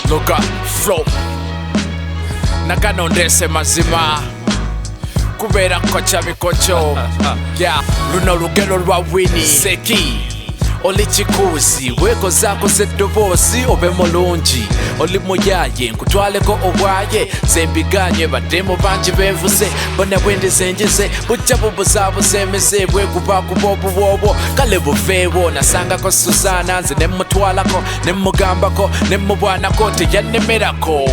Lugaflow nakanondese mazima kubera kocha bikocho luno Olugelo lwa Winnie seki oli kikuuzi weko zako z'eddoboozi obe mulungi oli muyaye nkutwaleko obwaye zembiganye baddemu bangi benvuse bonna bwendizenjize bujja bubuzaabuza emize bwekubakuba obuwoobwo kale bufeewo nasangako Susana nze nemmutwalako nemmugambako nemmubwanako teyannemerako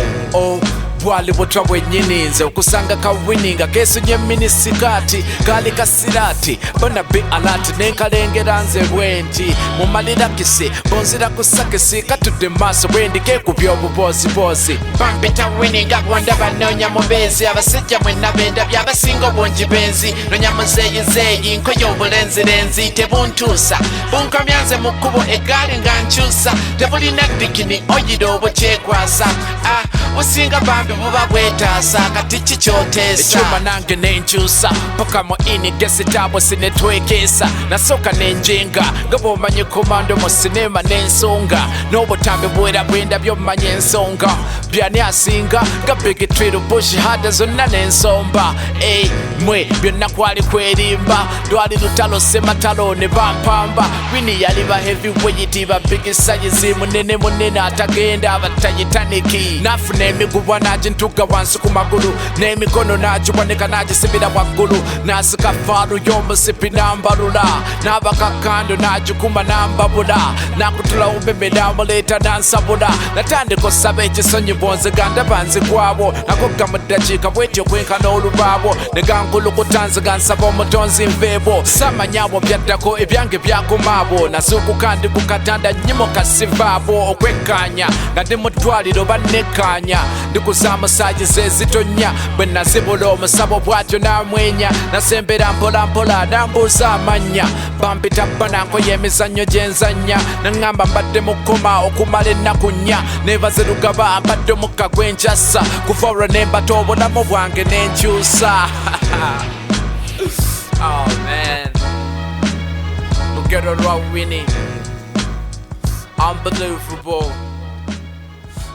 bwali butwa bwennyini nze okusanga ka Winnie nga keesunye minisikaati kaali kasiraati bona be alati nenkalengera nze bwenti mumalira kisi bonzira ku sakisi katudde maaso bwendi keekubya obubooziboozi bampita Winnie nga bwondaba noonya mubeezi abasajja mwenna bendabye abasinga obungi benzi noonya muzeeyizeeyi nkoye obulenzirenzi tebuntuusa bunkomya nze mu kkubo eggaali nga nkyusa tebulina dikini oyira obukyekwasa businga bambi buba bwetaasa kati kikyoteesa ekyuma nange nenkyusa paka mu ini gesitaabwe sinetwekeesa nasooka nenjenga nga bw'omanyi komando mu sinema n'ensonga n'obutambi bwera bwendabye omumanyi ensonga byani asinga nga bigitwiru bushi hada zonna n'ensomba mwe byonna kwali kwerimba lwali lutalo sematalo ne bampamba Winnie yali ba heavyweight ba big size munene atagenda abatayitaniki nafuna emigubwa nagintuga wansi ku magulu n'emikono nagiwanika nagisibira waggulu nasika faalu y'omusipi nambalula n'abakakando nagikuma nambabula nakutula ubebe namuleeta nansabula natandika osaba ekisonyi bwonziga ndaba nzigwabo nakoga mu ddakiika bwetyo kwenkana olubaabo ne gankulukuta nziga nsaba omutonzi nveebo samanyabo byaddako ebyange byakumaabo nasuukuka ndi ku katanda nnyimo kasivaabo okwekkaanya nga ndi mu ddwaliro bannekkaanya ndikuza musaaji zezitonya bwe nazibula omusabo bwatyo namwenya nasembera mpolampola nambuuza amannya bampita banankoye emizannyo gyenzannya naŋŋamba mbadde mukoma okumala ennaku nnya neebaze Lugaba mbadde omukka gwenkyassa kuva olwo nembata obulamu bwange nenkyusa Oh man, Olugelo lwa Winnie, unbelievable,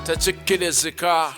tekikkirizika.